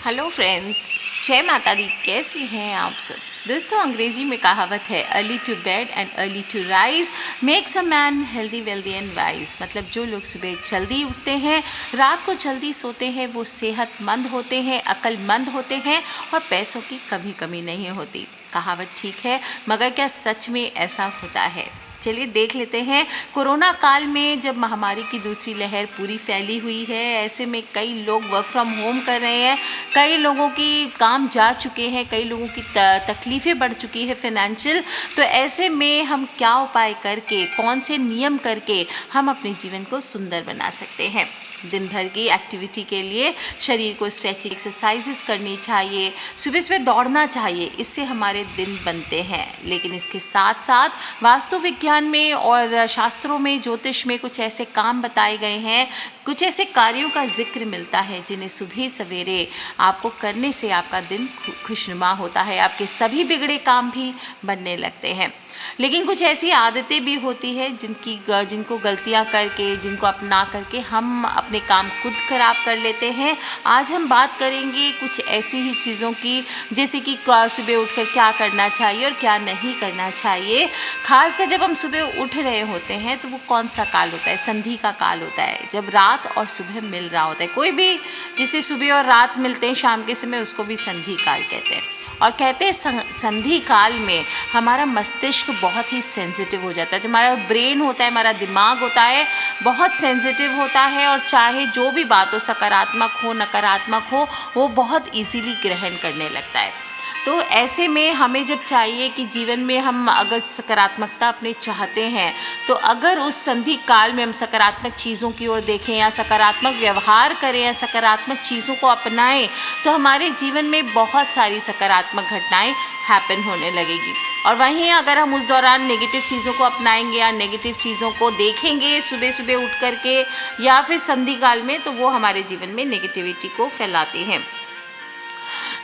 Hello friends, जय माता दी। कैसे हैं आप सब? दोस्तों, अंग्रेजी में कहावत है early to bed and early to rise makes a man healthy wealthy and wise. मतलब जो लोग सुबह जल्दी उठते हैं, रात को जल्दी सोते हैं, वो सेहतमंद होते हैं, अक्लमंद होते हैं और पैसों की कभी कमी नहीं होती। कहावत ठीक है, मगर क्या सच में ऐसा होता है? चलिए देख लेते हैं। कोरोना काल में जब महामारी की दूसरी लहर पूरी फैली हुई है, ऐसे में कई लोग वर्क फ्रॉम होम कर रहे हैं, कई लोगों की काम जा चुके हैं, कई लोगों की तकलीफ़ें बढ़ चुकी है फाइनेंशियल। तो ऐसे में हम क्या उपाय करके, कौन से नियम करके हम अपने जीवन को सुंदर बना सकते हैं? दिन भर की एक्टिविटी के लिए शरीर को स्ट्रेचिंग एक्सरसाइजेस करनी चाहिए, सुबह सुबह दौड़ना चाहिए, इससे हमारे दिन बनते हैं। लेकिन इसके साथ साथ वास्तु विज्ञान में और शास्त्रों में, ज्योतिष में कुछ ऐसे काम बताए गए हैं, कुछ ऐसे कार्यों का जिक्र मिलता है जिन्हें सुबह सवेरे आपको करने से आपका दिन खुशनुमा होता है, आपके सभी बिगड़े काम भी बनने लगते हैं। लेकिन कुछ ऐसी आदतें भी होती है जिनको गलतियां करके, जिनको अपना करके हम अपने काम खुद खराब कर लेते हैं। आज हम बात करेंगे कुछ ऐसी ही चीज़ों की, जैसे कि सुबह उठकर क्या करना चाहिए और क्या नहीं करना चाहिए। खासकर जब हम सुबह उठ रहे होते हैं तो वो कौन सा काल होता है? संधि का काल होता है, जब रात और सुबह मिल रहा होता है। कोई भी जिसे सुबह और रात मिलते हैं शाम के समय, उसको भी संधि काल कहते हैं। और कहते हैं संधि काल में हमारा मस्तिष्क बहुत ही सेंसिटिव हो जाता है। जो हमारा ब्रेन होता है, हमारा दिमाग होता है, बहुत सेंसिटिव होता है और चाहे जो भी बात हो, सकारात्मक हो नकारात्मक हो, वो बहुत इजीली ग्रहण करने लगता है। तो ऐसे में हमें जब चाहिए कि जीवन में हम अगर सकारात्मकता अपने चाहते हैं, तो अगर उस संधि काल में हम सकारात्मक चीज़ों की ओर देखें या सकारात्मक व्यवहार करें या सकारात्मक चीज़ों को अपनाएं, तो हमारे जीवन में बहुत सारी सकारात्मक घटनाएं हैपन होने लगेगी। और वहीं अगर हम उस दौरान नेगेटिव चीज़ों को अपनाएंगे या नेगेटिव चीज़ों को देखेंगे सुबह सुबह उठ करके या फिर संधि काल में, तो वो हमारे जीवन में नेगेटिविटी को फैलाते हैं।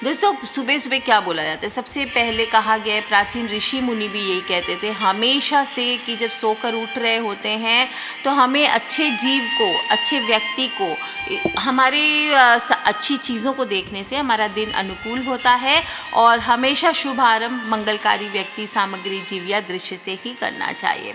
दोस्तों, सुबह सुबह क्या बोला जाता है? सबसे पहले कहा गया है, प्राचीन ऋषि मुनि भी यही कहते थे हमेशा से, कि जब सोकर उठ रहे होते हैं तो हमें अच्छे जीव को, अच्छे व्यक्ति को, हमारे अच्छी चीज़ों को देखने से हमारा दिन अनुकूल होता है और हमेशा शुभ आरंभ मंगलकारी व्यक्ति, सामग्री, जीव या दृश्य से ही करना चाहिए।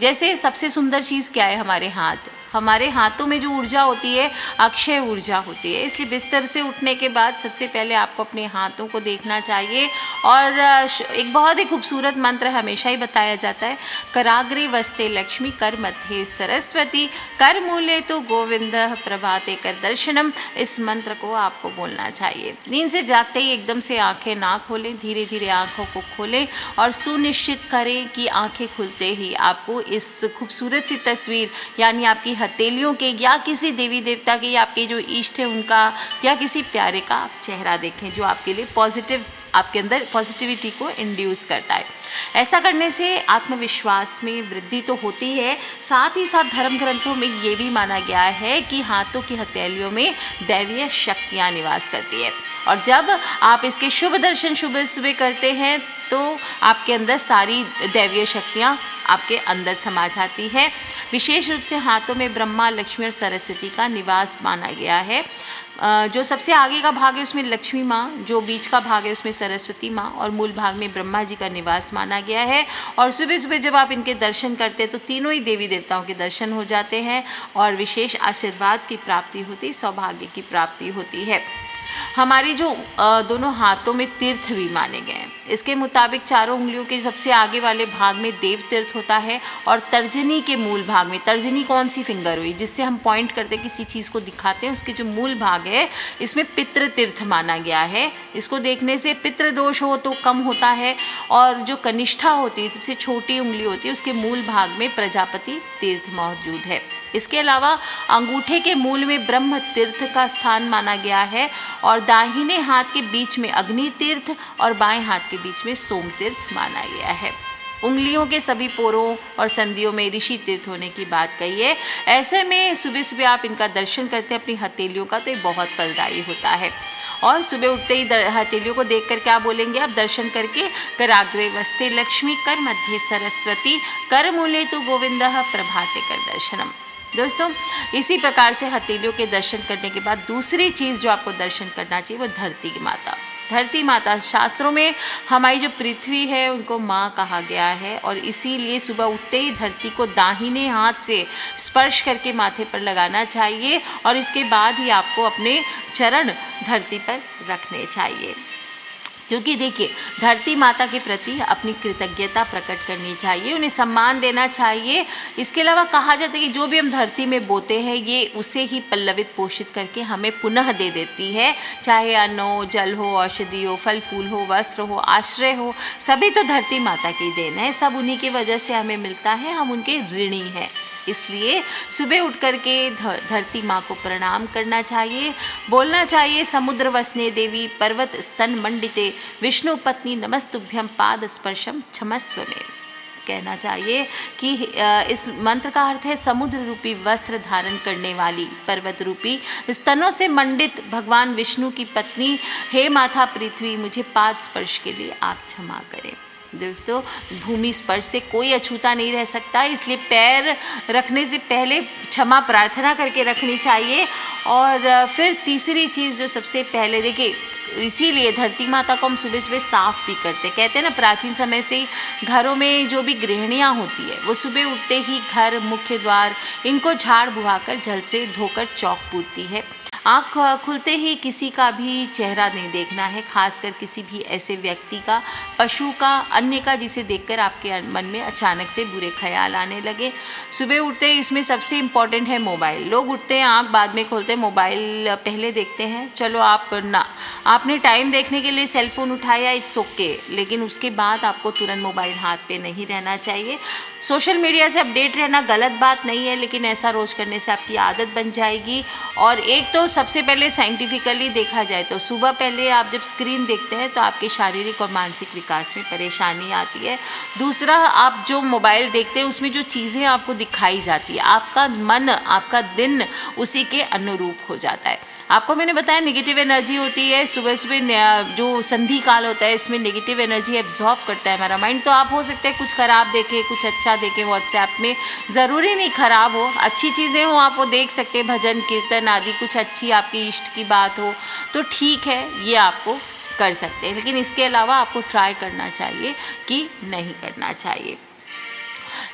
जैसे सबसे सुंदर चीज़ क्या है? हमारे हाथ। हमारे हाथों में जो ऊर्जा होती है, अक्षय ऊर्जा होती है। इसलिए बिस्तर से उठने के बाद सबसे पहले आपको अपने हाथों को देखना चाहिए। और एक बहुत ही खूबसूरत मंत्र हमेशा ही बताया जाता है, कराग्रे वस्ते लक्ष्मी, कर मध्य सरस्वती, कर मूले तो गोविंद, प्रभाते कर दर्शनम। इस मंत्र को आपको बोलना चाहिए। नींद से जागते ही एकदम से आंखें ना खोलें, धीरे धीरे आंखों को खोलें और सुनिश्चित करें कि आंखें खुलते ही आपको इस खूबसूरत सी तस्वीर, यानी आपकी हथेलियों के या किसी देवी देवता के या आपके जो इष्ट है उनका या किसी प्यारे का आप चेहरा देखें, जो आपके लिए पॉजिटिव, आपके अंदर पॉजिटिविटी को इंड्यूस करता है। ऐसा करने से आत्मविश्वास में वृद्धि तो होती है, साथ ही साथ धर्म ग्रंथों में ये भी माना गया है कि हाथों की हथेलियों में दैवीय शक्तियाँ निवास करती है। और जब आप इसके शुभ दर्शन सुबह सुबह करते हैं तो आपके अंदर सारी दैवीय शक्तियाँ आपके अंदर समा जाती है। विशेष रूप से हाथों में ब्रह्मा, लक्ष्मी और सरस्वती का निवास माना गया है। जो सबसे आगे का भाग है उसमें लक्ष्मी माँ, जो बीच का भाग है उसमें सरस्वती माँ और मूल भाग में ब्रह्मा जी का निवास माना गया है। और सुबह सुबह जब आप इनके दर्शन करते हैं तो तीनों ही देवी देवताओं के दर्शन हो जाते हैं और विशेष आशीर्वाद की प्राप्ति होती, सौभाग्य की प्राप्ति होती है। हमारी जो दोनों हाथों में तीर्थ भी माने गए हैं। इसके मुताबिक चारों उंगलियों के सबसे आगे वाले भाग में देव तीर्थ होता है और तर्जनी के मूल भाग में, तर्जनी कौन सी फिंगर हुई जिससे हम पॉइंट करते किसी चीज़ को दिखाते हैं, उसके जो मूल भाग है इसमें पितृ तीर्थ माना गया है। इसको देखने से पितृ दोष हो तो कम होता है। और जो कनिष्ठा होती है, सबसे छोटी उंगली होती है, उसके मूल भाग में प्रजापति तीर्थ मौजूद है। इसके अलावा अंगूठे के मूल में ब्रह्म तीर्थ का स्थान माना गया है और दाहिने हाथ के बीच में अग्नि तीर्थ और बाएं हाथ के बीच में सोम तीर्थ माना गया है। उंगलियों के सभी पोरों और संधियों में ऋषि तीर्थ होने की बात कही है। ऐसे में सुबह सुबह आप इनका दर्शन करते हैं अपनी हथेलियों का, तो ये बहुत फलदायी होता है। और सुबह उठते ही हथेलियों को देखकर क्या बोलेंगे आप दर्शन करके? कराग्रे वस्ते लक्ष्मी, कर मध्य सरस्वती, कर मूले तो गोविंद, प्रभाते कर दर्शनम। दोस्तों इसी प्रकार से हथेलियों के दर्शन करने के बाद दूसरी चीज़ जो आपको दर्शन करना चाहिए वो धरती की माता। धरती माता शास्त्रों में हमारी जो पृथ्वी है उनको माँ कहा गया है, और इसीलिए सुबह उठते ही धरती को दाहिने हाथ से स्पर्श करके माथे पर लगाना चाहिए और इसके बाद ही आपको अपने चरण धरती पर रखने चाहिए। क्योंकि देखिए धरती माता के प्रति अपनी कृतज्ञता प्रकट करनी चाहिए, उन्हें सम्मान देना चाहिए। इसके अलावा कहा जाता है कि जो भी हम धरती में बोते हैं ये उसे ही पल्लवित पोषित करके हमें पुनः दे देती है, चाहे अन्न हो, जल हो, औषधि हो, फल फूल हो, वस्त्र हो, आश्रय हो, सभी तो धरती माता की देन है। सब उन्हीं की वजह से हमें मिलता है, हम उनके ऋणी हैं। इसलिए सुबह उठ कर के धरती माँ को प्रणाम करना चाहिए, बोलना चाहिए समुद्र वसने देवी पर्वत स्तन मंडिते विष्णु पत्नी नमस्तुभ्यम पाद स्पर्शम क्षमस्व में। कहना चाहिए कि इस मंत्र का अर्थ है समुद्र रूपी वस्त्र धारण करने वाली, पर्वत रूपी स्तनों से मंडित भगवान विष्णु की पत्नी, हे माता पृथ्वी मुझे पाद स्पर्श के लिए आप क्षमा करें। दोस्तों भूमि स्पर्श से कोई अछूता नहीं रह सकता, इसलिए पैर रखने से पहले क्षमा प्रार्थना करके रखनी चाहिए। और फिर तीसरी चीज़ जो सबसे पहले देखिए, इसीलिए धरती माता को हम सुबह सुबह साफ़ भी करते, कहते हैं ना प्राचीन समय से ही घरों में जो भी गृहिणियाँ होती है वो सुबह उठते ही घर, मुख्य द्वार इनको झाड़ बुहा कर जल से धोकर चौक पूरती है। आँख खुलते ही किसी का भी चेहरा नहीं देखना है, खासकर किसी भी ऐसे व्यक्ति का, पशु का, अन्य का जिसे देखकर आपके मन में अचानक से बुरे ख्याल आने लगे। सुबह उठते ही इसमें सबसे इम्पॉर्टेंट है मोबाइल। लोग उठते हैं आँख बाद में खोलते हैं, मोबाइल पहले देखते हैं। चलो आपने टाइम देखने के लिए सेलफोन उठाया, इट्स ओके, लेकिन उसके बाद आपको तुरंत मोबाइल हाथ पे नहीं रहना चाहिए। सोशल मीडिया से अपडेट रहना गलत बात नहीं है, लेकिन ऐसा रोज़ करने से आपकी आदत बन जाएगी। और एक तो सबसे पहले साइंटिफिकली देखा जाए तो सुबह पहले आप जब स्क्रीन देखते हैं तो आपके शारीरिक और मानसिक विकास में परेशानी आती है। दूसरा, आप जो मोबाइल देखते हैं उसमें जो चीज़ें आपको दिखाई जाती है, आपका मन, आपका दिन उसी के अनुरूप हो जाता है। आपको मैंने बताया नेगेटिव एनर्जी होती है, सुबह सुबह जो संधि काल होता है इसमें नेगेटिव एनर्जी एब्जॉर्ब करता है हमारा माइंड। तो आप हो सकता है कुछ ख़राब देखें, कुछ अच्छा देखें व्हाट्सएप में, ज़रूरी नहीं ख़राब हो, अच्छी चीज़ें हो आप वो देख सकते हैं, भजन कीर्तन आदि, कुछ अच्छी आपकी इष्ट की बात हो तो ठीक है, ये आपको कर सकते हैं। लेकिन इसके अलावा आपको ट्राई करना चाहिए कि नहीं करना चाहिए।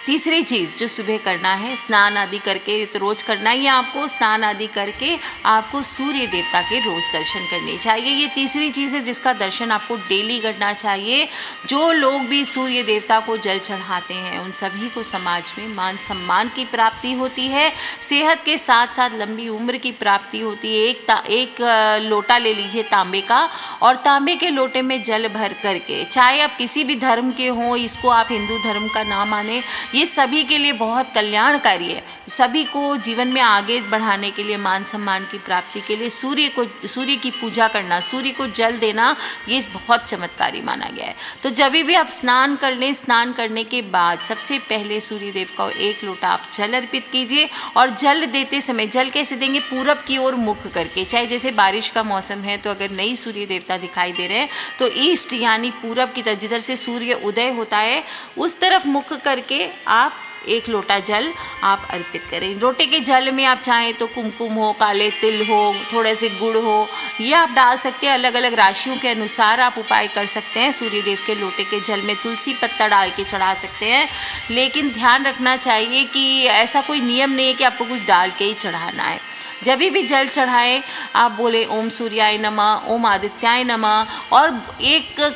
तीसरी चीज़ जो सुबह करना है, स्नान आदि करके, तो रोज़ करना ही है आपको, स्नान आदि करके आपको सूर्य देवता के रोज़ दर्शन करने चाहिए। ये तीसरी चीज़ है जिसका दर्शन आपको डेली करना चाहिए। जो लोग भी सूर्य देवता को जल चढ़ाते हैं उन सभी को समाज में मान सम्मान की प्राप्ति होती है, सेहत के साथ साथ लंबी उम्र की प्राप्ति होती है। एक लोटा ले लीजिए तांबे का, और तांबे के लोटे में जल भर करके, चाहे आप किसी भी धर्म के हों, इसको आप हिंदू धर्म का ना माने, ये सभी के लिए बहुत कल्याणकारी है। सभी को जीवन में आगे बढ़ाने के लिए, मान सम्मान की प्राप्ति के लिए सूर्य की पूजा करना, सूर्य को जल देना, ये बहुत चमत्कारी माना गया है। तो जब भी आप स्नान कर लें, स्नान करने के बाद सबसे पहले सूर्य देव को एक लोटा आप जल अर्पित कीजिए। और जल देते समय जल कैसे देंगे, पूरब की ओर मुख करके, चाहे जैसे बारिश का मौसम है तो अगर नई सूर्य देवता दिखाई दे रहे हैं तो ईस्ट यानी पूरब की तरफ, जिधर से सूर्य उदय होता है उस तरफ मुख करके आप एक लोटा जल आप अर्पित करें। लोटे के जल में आप चाहें तो कुमकुम हो, काले तिल हो, थोड़े से गुड़ हो, ये आप डाल सकते हैं। अलग अलग राशियों के अनुसार आप उपाय कर सकते हैं। सूर्यदेव के लोटे के जल में तुलसी पत्ता डाल के चढ़ा सकते हैं, लेकिन ध्यान रखना चाहिए कि ऐसा कोई नियम नहीं है कि आपको कुछ डाल के ही चढ़ाना है। जब भी जल चढ़ाएं आप बोले ओम सूर्याय नमः, ओम आदित्याय नमः, और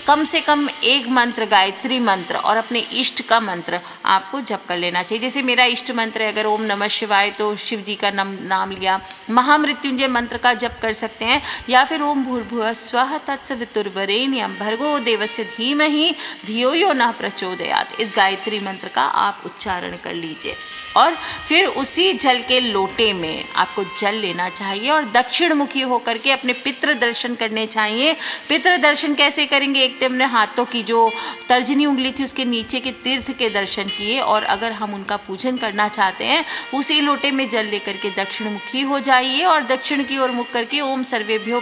कम से कम एक मंत्र, गायत्री मंत्र और अपने इष्ट का मंत्र आपको जप कर लेना चाहिए। जैसे मेरा इष्ट मंत्र है अगर ओम नमः शिवाय, तो शिव जी का नाम लिया। महामृत्युंजय मंत्र का जप कर सकते हैं, या फिर ओम भूर्भुवः स्वः तत्सवितुर्वरेण्यं भर्गो देवस्य धीमहि धियो यो नः प्रचोदयात्, इस गायत्री मंत्र का आप उच्चारण कर लीजिए। और फिर उसी जल के लोटे में आपको जल जल लेना चाहिए और दक्षिण मुखी होकर के अपने पितृ दर्शन करने चाहिए। पितृ दर्शन कैसे करेंगे? एक तो हमने हाथों की जो तर्जनी उंगली थी उसके नीचे के तीर्थ के दर्शन किए, और अगर हम उनका पूजन करना चाहते हैं उसी लोटे में जल लेकर के दक्षिण मुखी हो जाइए और दक्षिण की ओर मुख करके ओम सर्वेभ्यो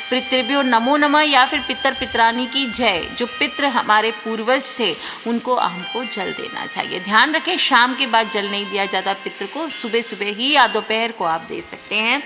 पितृभ्यो नमो नमः या फिर पितर पितरानी की जय, जो पितृ हमारे पूर्वज थे उनको हमको जल देना चाहिए। ध्यान रखें, शाम के बाद जल नहीं दिया जाता पितृ को, सुबह सुबह ही या दोपहर को आप दे सकते हैं।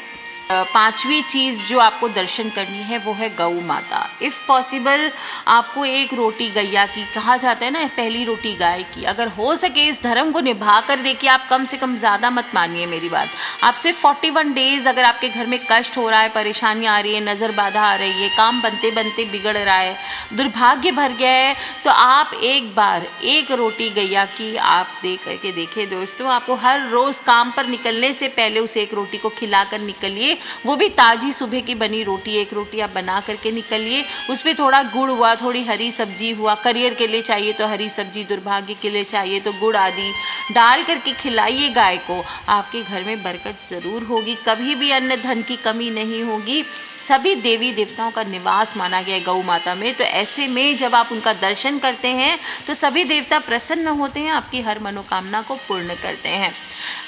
पांचवी चीज़ जो आपको दर्शन करनी है वो है गौ माता। इफ़ पॉसिबल आपको एक रोटी गैया की, कहा जाता है ना पहली रोटी गाय की, अगर हो सके इस धर्म को निभा कर देखिए आप, कम से कम ज़्यादा मत मानिए मेरी बात। आप सिर्फ 41 डेज़, अगर आपके घर में कष्ट हो रहा है, परेशानी आ रही है, नज़र बाधा आ रही है, काम बनते बनते बिगड़ रहा है, दुर्भाग्य भर गया है, तो आप एक बार एक रोटी गैया की आप दे करके देखिए दोस्तों। आपको हर रोज़ काम पर निकलने से पहले उसे एक रोटी को खिला कर निकलिए, वो भी ताज़ी सुबह की बनी रोटी, एक रोटी आप बना करके निकलिए। उसमें थोड़ा गुड़ हुआ, थोड़ी हरी सब्जी हुआ, करियर के लिए चाहिए तो हरी सब्जी, दुर्भाग्य के लिए चाहिए तो गुड़ आदि डाल करके खिलाइए गाय को। आपके घर में बरकत ज़रूर होगी, कभी भी अन्न धन की कमी नहीं होगी। सभी देवी देवताओं का निवास माना गया है गौ माता में, तो ऐसे में जब आप उनका दर्शन करते हैं तो सभी देवता प्रसन्न होते हैं, आपकी हर मनोकामना को पूर्ण करते हैं।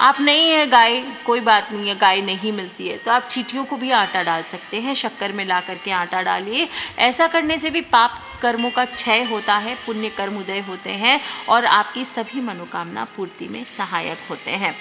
आप नहीं है गाय, कोई बात नहीं है, गाय नहीं मिलती है तो आप चींटियों को भी आटा डाल सकते हैं, शक्कर में ला करके आटा डालिए। ऐसा करने से भी पाप कर्मों का क्षय होता है, पुण्य कर्म उदय होते हैं और आपकी सभी मनोकामना पूर्ति में सहायक होते हैं।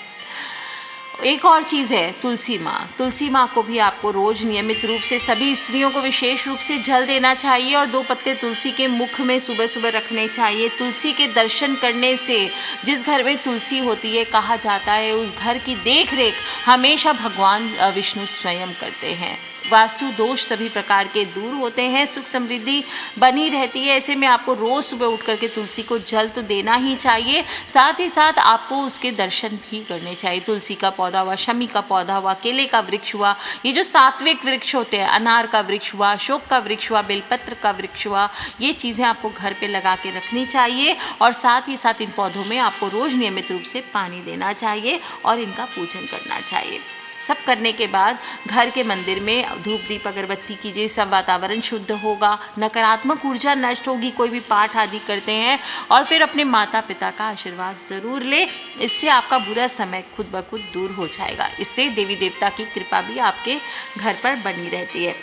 एक और चीज़ है तुलसी माँ। तुलसी माँ को भी आपको रोज़ नियमित रूप से, सभी स्त्रियों को विशेष रूप से जल देना चाहिए और 2 पत्ते तुलसी के मुख में सुबह सुबह रखने चाहिए। तुलसी के दर्शन करने से, जिस घर में तुलसी होती है, कहा जाता है उस घर की देख रेख हमेशा भगवान विष्णु स्वयं करते हैं। वास्तु दोष सभी प्रकार के दूर होते हैं, सुख समृद्धि बनी रहती है। ऐसे में आपको रोज़ सुबह उठ करके तुलसी को जल तो देना ही चाहिए, साथ ही साथ आपको उसके दर्शन भी करने चाहिए। तुलसी का पौधा हुआ, शमी का पौधा हुआ, केले का वृक्ष हुआ, ये जो सात्विक वृक्ष होते हैं, अनार का वृक्ष हुआ, अशोक का वृक्ष हुआ, बेलपत्र का वृक्ष हुआ, ये चीज़ें आपको घर पे लगा के रखनी चाहिए और साथ ही साथ इन पौधों में आपको रोज़ नियमित रूप से पानी देना चाहिए और इनका पूजन करना चाहिए। सब करने के बाद घर के मंदिर में धूप दीप अगरबत्ती कीजिए, सब वातावरण शुद्ध होगा, नकारात्मक ऊर्जा नष्ट होगी। कोई भी पाठ आदि करते हैं और फिर अपने माता पिता का आशीर्वाद ज़रूर ले, इससे आपका बुरा समय खुद ब खुद दूर हो जाएगा। इससे देवी देवता की कृपा भी आपके घर पर बनी रहती है।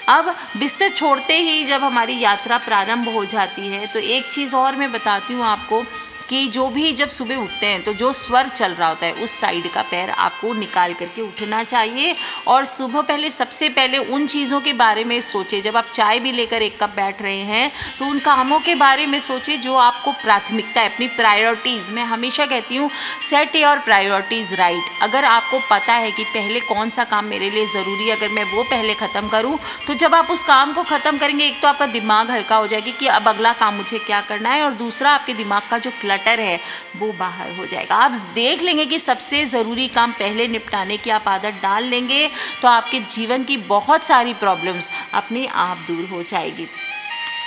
अब बिस्तर छोड़ते ही जब हमारी यात्रा प्रारंभ हो जाती है तो एक चीज़ और मैं बताती हूँ आपको कि जो भी जब सुबह उठते हैं तो जो स्वर चल रहा होता है उस साइड का पैर आपको निकाल करके उठना चाहिए और सुबह पहले, सबसे पहले उन चीज़ों के बारे में सोचें। जब आप चाय भी लेकर एक कप बैठ रहे हैं तो उन कामों के बारे में सोचें जो आपको प्राथमिकता है, अपनी प्रायोरिटीज़। मैं हमेशा कहती हूँ सेट योर प्रायोरिटीज़ राइट। अगर आपको पता है कि पहले कौन सा काम मेरे लिए ज़रूरी है, अगर मैं वो पहले ख़त्म करूँ तो जब आप उस काम को ख़त्म करेंगे, एक तो आपका दिमाग हल्का हो जाएगी कि अब अगला काम मुझे क्या करना है, और दूसरा आपके दिमाग का जो क्लटर है वो बाहर हो जाएगा। आप देख लेंगे कि सबसे ज़रूरी काम पहले निपटाने की आप आदत डाल लेंगे तो आपके जीवन की बहुत सारी प्रॉब्लम्स अपने आप दूर हो जाएगी।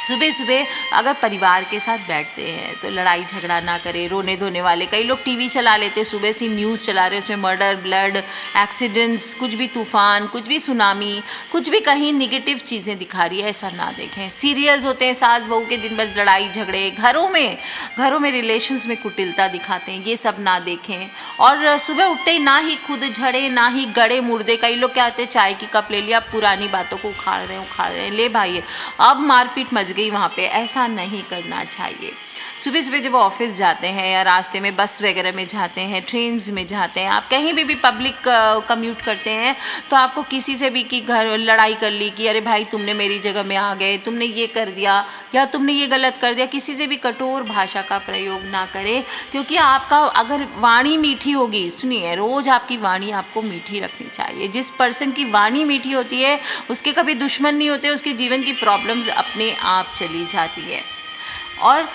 सुबह सुबह अगर परिवार के साथ बैठते हैं तो लड़ाई झगड़ा ना करें, रोने धोने वाले। कई लोग टीवी चला लेते, सुबह से न्यूज़ चला रहे, उसमें मर्डर, ब्लड, एक्सीडेंट्स, कुछ भी तूफ़ान, कुछ भी सुनामी, कुछ भी कहीं निगेटिव चीज़ें दिखा रही है, ऐसा ना देखें। सीरियल्स होते हैं सास बहू के, दिन भर लड़ाई झगड़े, घरों में रिलेशंस में कुटिलता दिखाते हैं, ये सब ना देखें। और सुबह उठते ही ना ही खुद झड़े, ना ही गड़े मुर्दे। कई लोग क्या होते हैं, चाय की कप ले लिया, पुरानी बातों को उखाड़ रहे हैं, ले भाई अब मारपीट मच गई वहाँ पे, ऐसा नहीं करना चाहिए। सुबह सुबह जब ऑफिस जाते हैं या रास्ते में बस वगैरह में जाते हैं, ट्रेन्स में जाते हैं, आप कहीं भी पब्लिक कम्यूट करते हैं तो आपको किसी से भी कि घर लड़ाई कर ली कि अरे भाई तुमने मेरी जगह में आ गए, तुमने ये कर दिया या तुमने ये गलत कर दिया, किसी से भी कठोर भाषा का प्रयोग ना करें। क्योंकि आपका अगर वाणी मीठी होगी, सुनिए, रोज़ आपकी वाणी आपको मीठी रखनी चाहिए। जिस पर्सन की वाणी मीठी होती है उसके कभी दुश्मन नहीं होते, उसके जीवन की प्रॉब्लम्स अपने आप चली जाती है। और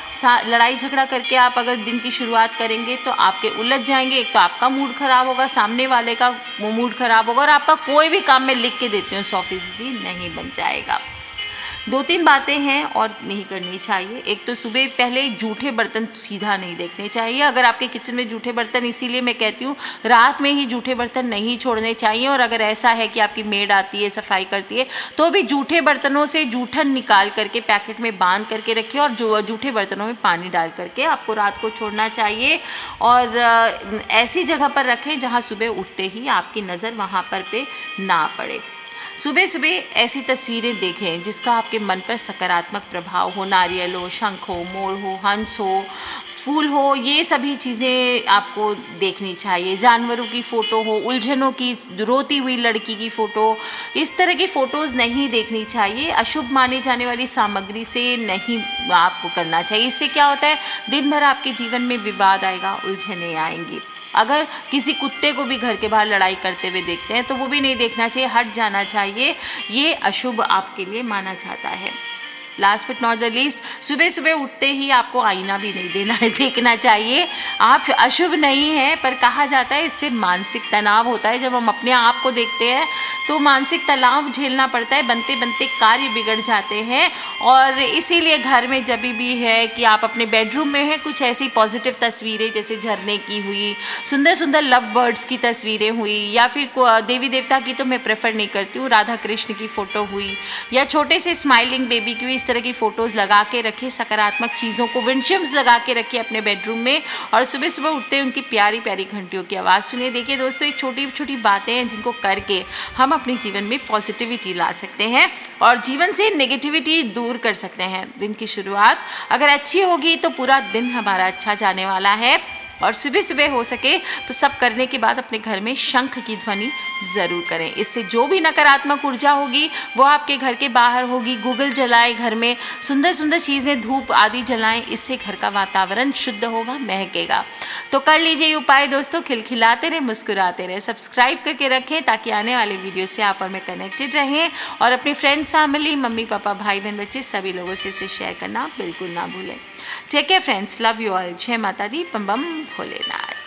लड़ाई झगड़ा करके आप अगर दिन की शुरुआत करेंगे तो आपके उलझ जाएंगे। एक तो आपका मूड ख़राब होगा, सामने वाले का मूड ख़राब होगा और आपका कोई भी काम मैं लिख के देती हूँ 100% नहीं बन जाएगा। 2-3 बातें हैं और नहीं करनी चाहिए। एक तो सुबह पहले जूठे बर्तन सीधा नहीं देखने चाहिए। अगर आपके किचन में जूठे बर्तन, इसीलिए मैं कहती हूँ रात में ही जूठे बर्तन नहीं छोड़ने चाहिए। और अगर ऐसा है कि आपकी मेड आती है, सफाई करती है, तो भी जूठे बर्तनों से जूठन निकाल करके पैकेट में बांध करके रखिए और जो जूठे बर्तनों में पानी डाल करके आपको रात को छोड़ना चाहिए। और ऐसी जगह पर रखें जहाँ सुबह उठते ही आपकी नज़र वहाँ पर पे ना पड़े। सुबह सुबह ऐसी तस्वीरें देखें जिसका आपके मन पर सकारात्मक प्रभाव हो। नारियल हो, शंख हो, मोर हो, हंस हो, फूल हो, ये सभी चीज़ें आपको देखनी चाहिए। जानवरों की फ़ोटो हो, उलझनों की, रोती हुई लड़की की फ़ोटो, इस तरह की फ़ोटोज़ नहीं देखनी चाहिए। अशुभ माने जाने वाली सामग्री से नहीं आपको करना चाहिए। इससे क्या होता है, दिन भर आपके जीवन में विवाद आएगा, उलझनें आएंगी। अगर किसी कुत्ते को भी घर के बाहर लड़ाई करते हुए देखते हैं तो वो भी नहीं देखना चाहिए, हट जाना चाहिए। ये अशुभ आपके लिए माना जाता है। Last but not the least, सुबह सुबह उठते ही आपको आईना भी नहीं देखना चाहिए। आप अशुभ नहीं है, पर कहा जाता है इससे मानसिक तनाव होता है। जब हम अपने आप को देखते हैं तो मानसिक तनाव झेलना पड़ता है, बनते बनते कार्य बिगड़ जाते हैं। और इसीलिए घर में जब भी है कि आप अपने बेडरूम में हैं, कुछ ऐसी पॉजिटिव तस्वीरें जैसे झरने की हुई, सुंदर सुंदर लव बर्ड्स की तस्वीरें हुई, या फिर देवी देवता की तो मैं प्रेफर नहीं करती हूँ, राधा कृष्ण की फ़ोटो हुई, या छोटे से स्माइलिंग बेबी की, इस तरह की फ़ोटोज़ लगा के रखिए। सकारात्मक चीज़ों को विंडशिम्स लगा के रखिए अपने बेडरूम में। और सुबह सुबह उठते उनकी प्यारी प्यारी घंटियों की आवाज़ सुनिए। देखिए दोस्तों, एक छोटी छोटी बातें हैं जिनको करके हम अपने जीवन में पॉजिटिविटी ला सकते हैं और जीवन से नेगेटिविटी दूर कर सकते हैं। दिन की शुरुआत अगर अच्छी होगी तो पूरा दिन हमारा अच्छा जाने वाला है। और सुबह सुबह हो सके तो सब करने के बाद अपने घर में शंख की ध्वनि ज़रूर करें। इससे जो भी नकारात्मक ऊर्जा होगी वो आपके घर के बाहर होगी। गूगल जलाएं, घर में सुंदर सुंदर चीज़ें, धूप आदि जलाएं, इससे घर का वातावरण शुद्ध होगा, महकेगा। तो कर लीजिए ये उपाय दोस्तों, खिलखिलाते रहे, मुस्कुराते रहे। सब्सक्राइब करके रखें ताकि आने वाले वीडियो से आप और मैं कनेक्टेड रहें। और अपने फ्रेंड्स, फैमिली, मम्मी पापा, भाई बहन, बच्चे सभी लोगों से इसे शेयर करना बिल्कुल ना भूलें। Take care friends, love you all. जय माता दी, बम बम भोलेनाथ।